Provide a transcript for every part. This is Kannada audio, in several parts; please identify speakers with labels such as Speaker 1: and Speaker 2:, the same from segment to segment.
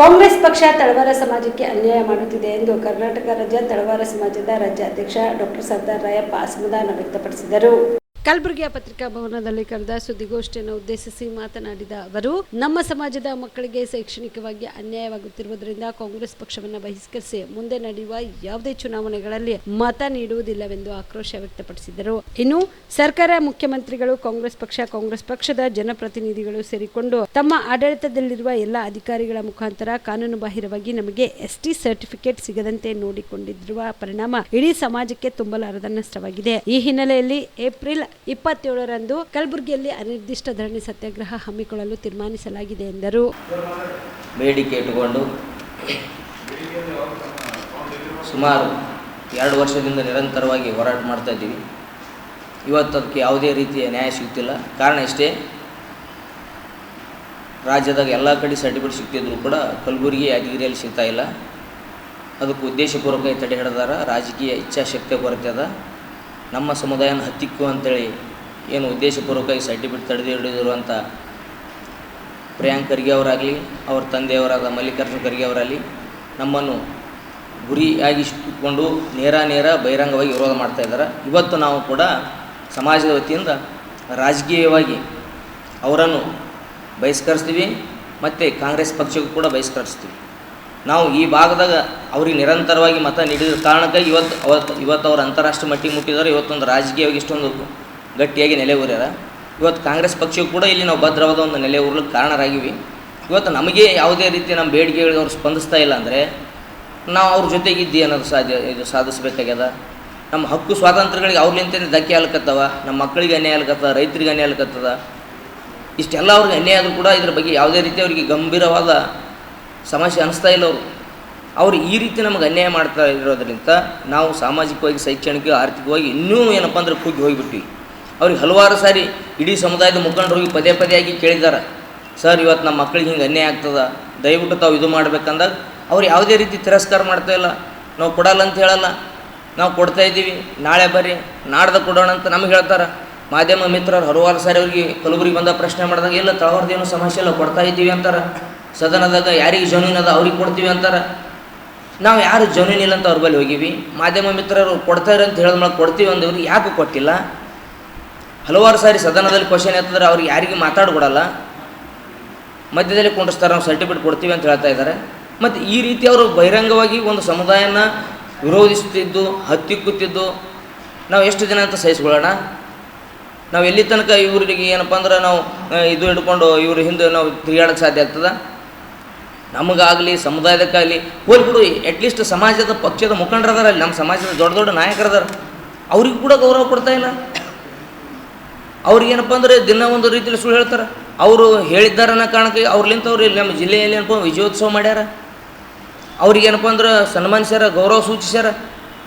Speaker 1: ಕಾಂಗ್ರೆಸ್ ಪಕ್ಷ ತಳವಾರ ಸಮಾಜಕ್ಕೆ ಅನ್ಯಾಯ ಮಾಡುತ್ತಿದೆ ಎಂದು ಕರ್ನಾಟಕ ರಾಜ್ಯ ತಳವಾರ ಸಮಾಜದ ರಾಜ್ಯಾಧ್ಯಕ್ಷ ಡಾಕ್ಟರ್ ಸರ್ದಾರ್ ರಾಯಪ್ಪ ಅಸಮಾಧಾನ ವ್ಯಕ್ತಪಡಿಸಿದರು. ಕಲಬುರಗಿಯ ಪತ್ರಿಕಾ ಭವನದಲ್ಲಿ ಕರೆದ ಸುದ್ದಿಗೋಷ್ಠಿಯನ್ನು ಉದ್ದೇಶಿಸಿ ಮಾತನಾಡಿದ ಅವರು, ನಮ್ಮ ಸಮಾಜದ ಮಕ್ಕಳಿಗೆ ಶೈಕ್ಷಣಿಕವಾಗಿ ಅನ್ಯಾಯವಾಗುತ್ತಿರುವುದರಿಂದ ಕಾಂಗ್ರೆಸ್ ಪಕ್ಷವನ್ನು ಬಹಿಷ್ಕರಿಸಿ ಮುಂದೆ ನಡೆಯುವ ಯಾವುದೇ ಚುನಾವಣೆಗಳಲ್ಲಿ ಮತ ನೀಡುವುದಿಲ್ಲವೆಂದು ಆಕ್ರೋಶ ವ್ಯಕ್ತಪಡಿಸಿದರು. ಇನ್ನು ಸರ್ಕಾರ, ಮುಖ್ಯಮಂತ್ರಿಗಳು, ಕಾಂಗ್ರೆಸ್ ಪಕ್ಷದ ಜನಪ್ರತಿನಿಧಿಗಳು ಸೇರಿಕೊಂಡು ತಮ್ಮ ಆಡಳಿತದಲ್ಲಿರುವ ಎಲ್ಲ ಅಧಿಕಾರಿಗಳ ಮುಖಾಂತರ ಕಾನೂನು ಬಾಹಿರವಾಗಿ ನಮಗೆ ಎಸ್ಟಿ ಸರ್ಟಿಫಿಕೇಟ್ ಸಿಗದಂತೆ ನೋಡಿಕೊಂಡಿರುವ ಪರಿಣಾಮ ಇಡೀ ಸಮಾಜಕ್ಕೆ ತುಂಬಲಾರದ ನಷ್ಟವಾಗಿದೆ. ಈ ಹಿನ್ನೆಲೆಯಲ್ಲಿ ಏಪ್ರಿಲ್ 27ರಂದು ಕಲಬುರಗಿಯಲ್ಲಿ ಅನಿರ್ದಿಷ್ಟ ಧರಣಿ ಸತ್ಯಾಗ್ರಹ ಹಮ್ಮಿಕೊಳ್ಳಲು ತೀರ್ಮಾನಿಸಲಾಗಿದೆ ಎಂದರು.
Speaker 2: ಬೇಡಿಕೆ ಇಟ್ಟುಕೊಂಡು ಸುಮಾರು 2 ವರ್ಷದಿಂದ ನಿರಂತರವಾಗಿ ಹೋರಾಟ ಮಾಡ್ತಾ ಇದ್ದೀವಿ. ಇವತ್ತು ಅದಕ್ಕೆ ಯಾವುದೇ ರೀತಿಯ ನ್ಯಾಯ ಸಿಗ್ತಿಲ್ಲ. ಕಾರಣ ಇಷ್ಟೇ, ರಾಜ್ಯದಾಗ ಎಲ್ಲ ಕಡೆ ಸರ್ಟಿಫಿಕೇಟ್ ಸಿಗ್ತಿದ್ರು ಕೂಡ ಕಲಬುರಗಿ, ಯಾದಗಿರಿಯಲ್ಲಿ ಸಿಗ್ತಾ ಇಲ್ಲ. ಅದಕ್ಕೆ ಉದ್ದೇಶಪೂರ್ವಕ ತಡೆ ಹಿಡಿದಾರ. ರಾಜಕೀಯ ಇಚ್ಛಾಶಕ್ತಿ ಕೊರತೆ ಅದ. ನಮ್ಮ ಸಮುದಾಯನ ಹತ್ತಿಕ್ಕು ಅಂತೇಳಿ ಏನು ಉದ್ದೇಶಪೂರ್ವಕವಾಗಿ ಸರ್ಟಿಫಿಕೇಟ್ ತಡೆದು ಹಿಡಿದಿರುವಂಥ ಪ್ರಿಯಾಂಕ್ ಖರ್ಗೆ ಅವರಾಗಲಿ, ಅವ್ರ ತಂದೆಯವರಾದ ಮಲ್ಲಿಕಾರ್ಜುನ ಖರ್ಗೆ ಅವರಾಗಲಿ ನಮ್ಮನ್ನು ಗುರಿಯಾಗಿ ಇಟ್ಟುಕೊಂಡು ನೇರ ಬಹಿರಂಗವಾಗಿ ವಿರೋಧ ಮಾಡ್ತಾ ಇದ್ದಾರೆ. ಇವತ್ತು ನಾವು ಕೂಡ ಸಮಾಜದ ವತಿಯಿಂದ ರಾಜಕೀಯವಾಗಿ ಅವರನ್ನು ಬಹಿಷ್ಕರಿಸ್ತೀವಿ ಮತ್ತು ಕಾಂಗ್ರೆಸ್ ಪಕ್ಷಕ್ಕೂ ಕೂಡ ಬಹಿಷ್ಕರಿಸ್ತೀವಿ. ನಾವು ಈ ಭಾಗದಾಗ ಅವ್ರಿಗೆ ನಿರಂತರವಾಗಿ ಮತ ನೀಡಿದ ಕಾರಣಕ್ಕಾಗಿ ಇವತ್ತು ಅವ್ರು ಅಂತಾರಾಷ್ಟ್ರೀಯ ಮಟ್ಟಿಗೆ ಮುಟ್ಟಿದ್ದಾರೆ. ಇವತ್ತೊಂದು ರಾಜಕೀಯವಾಗಿ ಇಷ್ಟೊಂದು ಗಟ್ಟಿಯಾಗಿ ನೆಲೆ ಊರ್ಯಾರ. ಇವತ್ತು ಕಾಂಗ್ರೆಸ್ ಪಕ್ಷಕ್ಕೂ ಕೂಡ ಇಲ್ಲಿ ನಾವು ಭದ್ರವಾದ ಒಂದು ನೆಲೆ ಊರ್ಲಿಕ್ಕೆ ಕಾರಣರಾಗಿವಿ. ಇವತ್ತು ನಮಗೆ ಯಾವುದೇ ರೀತಿ ನಮ್ಮ ಬೇಡಿಕೆಗಳಿಗೆ ಅವ್ರು ಸ್ಪಂದಿಸ್ತಾ ಇಲ್ಲ ಅಂದರೆ ನಾವು ಅವ್ರ ಜೊತೆಗಿದ್ದು ಅನ್ನೋದು ಸಾಧಿಸಬೇಕಾಗ್ಯದ. ನಮ್ಮ ಹಕ್ಕು ಸ್ವಾತಂತ್ರ್ಯಗಳಿಗೆ ಅವ್ರಲಿಂತ ಧಕ್ಕೆ ಆಗ್ಲಿಕ್ಕತ್ತವ, ನಮ್ಮ ಮಕ್ಕಳಿಗೆ ಅನ್ಯಾಯ ಆಗ್ಲಿಕ್ಕತ್ತದ, ರೈತರಿಗೆ ಅನ್ಯಾಯ ಆಗ್ಲಿಕ್ಕತ್ತದ. ಇಷ್ಟೆಲ್ಲ ಅವ್ರಿಗೆ ಅನ್ಯಾಯ ಆದರೂ ಕೂಡ ಇದ್ರ ಬಗ್ಗೆ ಯಾವುದೇ ರೀತಿ ಅವರಿಗೆ ಗಂಭೀರವಾದ ಸಮಸ್ಯೆ ಅನ್ನಿಸ್ತಾ ಇಲ್ಲ. ಅವರು ಈ ರೀತಿ ನಮಗೆ ಅನ್ಯಾಯ ಮಾಡ್ತಾ ಇರೋದ್ರಿಂದ ನಾವು ಸಾಮಾಜಿಕವಾಗಿ, ಶೈಕ್ಷಣಿಕ, ಆರ್ಥಿಕವಾಗಿ ಇನ್ನೂ ಏನಪ್ಪ ಅಂದ್ರೆ ಕುಗ್ಗಿ ಹೋಗಿಬಿಟ್ವಿ. ಅವ್ರಿಗೆ ಹಲವಾರು ಸಾರಿ ಇಡೀ ಸಮುದಾಯದ ಮುಖಂಡರಿಗೆ ಪದೇ ಆಗಿ ಕೇಳಿದ್ದಾರೆ, ಸರ್ ಇವತ್ತು ನಮ್ಮ ಮಕ್ಕಳಿಗೆ ಹಿಂಗೆ ಅನ್ಯಾಯ ಆಗ್ತದೆ, ದಯವಿಟ್ಟು ತಾವು ಇದು ಮಾಡ್ಬೇಕಂದಾಗ ಅವ್ರು ಯಾವುದೇ ರೀತಿ ತಿರಸ್ಕಾರ ಮಾಡ್ತಾ ಇಲ್ಲ. ನಾವು ಕೊಡಲ್ಲ ಅಂತ ಹೇಳಲ್ಲ, ನಾವು ಕೊಡ್ತಾ ಇದ್ದೀವಿ, ನಾಳೆ ಬರ್ರಿ, ನಾಡ್ದು ಕೊಡೋಣ ಅಂತ ನಮಗೆ ಹೇಳ್ತಾರೆ. ಮಾಧ್ಯಮ ಮಿತ್ರರು ಹಲವಾರು ಸಾರಿ ಅವ್ರಿಗೆ ಕಲಬುರಗಿ ಬಂದ ಪ್ರಶ್ನೆ ಮಾಡಿದಾಗ ಇಲ್ಲ ತಳವಾರದೇನು ಸಮಸ್ಯೆ ಇಲ್ಲ, ಕೊಡ್ತಾ ಇದ್ದೀವಿ ಅಂತಾರೆ. ಸದನದಾಗ ಯಾರಿಗೆ ಜಮೀನು ಅದ ಅವ್ರಿಗೆ ಕೊಡ್ತೀವಿ ಅಂತಾರೆ. ನಾವು ಯಾರು ಜಮೀನು ಇಲ್ಲ ಅಂತ ಅವ್ರ ಬಳಿ ಹೋಗಿವಿ. ಮಾಧ್ಯಮ ಮಿತ್ರರು ಕೊಡ್ತಾರೆ ಅಂತ ಹೇಳಿದ ಮೇಲೆ ಕೊಡ್ತೀವಿ ಅಂದವ್ರಿಗೆ ಯಾಕೆ ಕೊಟ್ಟಿಲ್ಲ? ಹಲವಾರು ಸಾರಿ ಸದನದಲ್ಲಿ ಕ್ವಶನ್ ಎತ್ತಿದ್ರೆ ಅವ್ರಿಗೆ ಯಾರಿಗೆ ಮಾತಾಡ್ಕೊಡಲ್ಲ, ಮಧ್ಯದಲ್ಲಿ ಕುಂಡಿಸ್ತಾರೆ, ನಾವು ಸರ್ಟಿಫಿಕೇಟ್ ಕೊಡ್ತೀವಿ ಅಂತ ಹೇಳ್ತಾ ಇದ್ದಾರೆ. ಮತ್ತು ಈ ರೀತಿ ಅವರು ಬಹಿರಂಗವಾಗಿ ಒಂದು ಸಮುದಾಯನ ವಿರೋಧಿಸುತ್ತಿದ್ದು, ಹತ್ತಿಕ್ಕುತ್ತಿದ್ದು ನಾವು ಎಷ್ಟು ದಿನ ಅಂತ ಸಹಿಸ್ಕೊಳ್ಳೋಣ? ನಾವು ಎಲ್ಲಿ ತನಕ ಇವ್ರಿಗೆ ಏನಪ್ಪ ಅಂದ್ರೆ ನಾವು ಇದು ಹಿಡ್ಕೊಂಡು ಇವ್ರ ಹಿಂದೆ ನಾವು ತಿರುಗಾಡೋಕ್ಕೆ ಸಾಧ್ಯ ಆಗ್ತದೆ? ನಮಗಾಗಲಿ, ಸಮುದಾಯದಕ್ಕಾಗಲಿ ಹೋಲ್ಬಿಡು, ಅಟ್ಲೀಸ್ಟ್ ಸಮಾಜದ ಪಕ್ಷದ ಮುಖಂಡರದಾರ, ಅಲ್ಲಿ ನಮ್ಮ ಸಮಾಜದ ದೊಡ್ಡ ನಾಯಕರದಾರ, ಅವ್ರಿಗೆ ಕೂಡ ಗೌರವ ಕೊಡ್ತಾ ಇಲ್ಲ. ಅವ್ರಿಗೇನಪ್ಪ ಅಂದರೆ ದಿನ ಒಂದು ರೀತಿಯಲ್ಲಿ ಸುಳ್ಳು ಹೇಳ್ತಾರೆ. ಅವರು ಹೇಳಿದ್ದಾರೆ ಅನ್ನೋ ಕಾರಣಕ್ಕೆ ಅವ್ರಲಿಂತ ಅವ್ರು ಇಲ್ಲಿ ನಮ್ಮ ಜಿಲ್ಲೆಯಲ್ಲಿ ಏನಪ್ಪ ವಿಜಯೋತ್ಸವ ಮಾಡ್ಯಾರ, ಅವ್ರಿಗೇನಪ್ಪ ಅಂದ್ರೆ ಸನ್ಮಾನಿಸ್ಯಾರ, ಗೌರವ ಸೂಚಿಸ್ಯಾರ.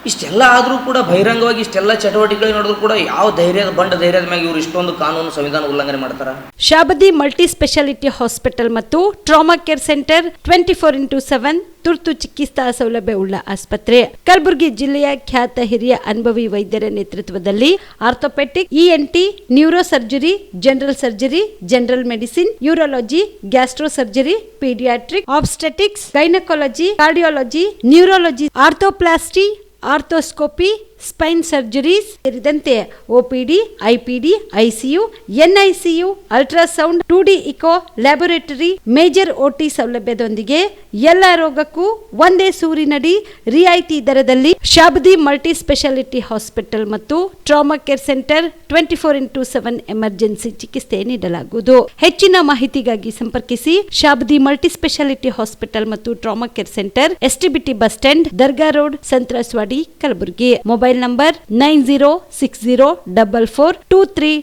Speaker 2: ಇಷ್ಟೆಲ್ಲ ಆದರೂ ಕೂಡ ಬಹಿರಂಗವಾಗಿ ಇಷ್ಟೆಲ್ಲ ಚಟುವಟಿಕೆಗಳು ನೋಡಿದ್ರು ಕೂಡ ಯಾವ ಧೈರ್ಯದ ಮ್ಯಾಗ ಇವರು ಇಷ್ಟೊಂದು ಕಾನೂನು, ಸಂವಿಧಾನ ಉಲ್ಲಂಘನೆ ಮಾಡ್ತಾರೆ.
Speaker 1: ಶಾಬದಿ ಮಲ್ಟಿ ಸ್ಪೆಷಾಲಿಟಿ ಹಾಸ್ಪಿಟಲ್ ಮತ್ತು ಟ್ರಾಮಾ ಕೇರ್ ಸೆಂಟರ್ 24x7 ತುರ್ತು ಚಿಕಿತ್ಸಾ ಸೌಲಭ್ಯ ಉಳ್ಳ ಆಸ್ಪತ್ರೆ. ಕಲಬುರಗಿ ಜಿಲ್ಲೆಯ ಖ್ಯಾತ ಹಿರಿಯ ಅನುಭವಿ ವೈದ್ಯರ ನೇತೃತ್ವದಲ್ಲಿ orthopaedic, ENT, neuro surgery, general surgery, general medicine, urology, gastro surgery, paediatric, obstetrics, gynaecology, cardiology, neurology, arthroplasty, arthroscopy, spine surgeries ಸೇರಿದಂತೆ OPD, IPD, ICU, NICU, ultrasound, 2D echo, laboratory, major OT ಸೌಲಭ್ಯದೊಂದಿಗೆ ಎಲ್ಲ ರೋಗಕ್ಕೂ ಒಂದೇ ಸೂರಿನಡಿ ರಿಯಾಯಿತಿ ದರದಲ್ಲಿ ಶಾಬದಿ ಮಲ್ಟಿ ಸ್ಪೆಷಾಲಿಟಿ ಹಾಸ್ಪಿಟಲ್ ಮತ್ತು trauma care centre 24x7 emergency ಚಿಕಿತ್ಸೆ ನೀಡಲಾಗುವುದು. ಹೆಚ್ಚಿನ ಮಾಹಿತಿಗಾಗಿ ಸಂಪರ್ಕಿಸಿ ಶಾಬದಿ ಮಲ್ಟಿ ಸ್ಪೆಷಾಲಿಟಿ ಹಾಸ್ಪಿಟಲ್ ಮತ್ತು trauma care centre, STBT bus stand, Dargah road, ಸಂತ್ರಸ್ವಾಡಿ, Kalaburagi. Mobile number 9060442345.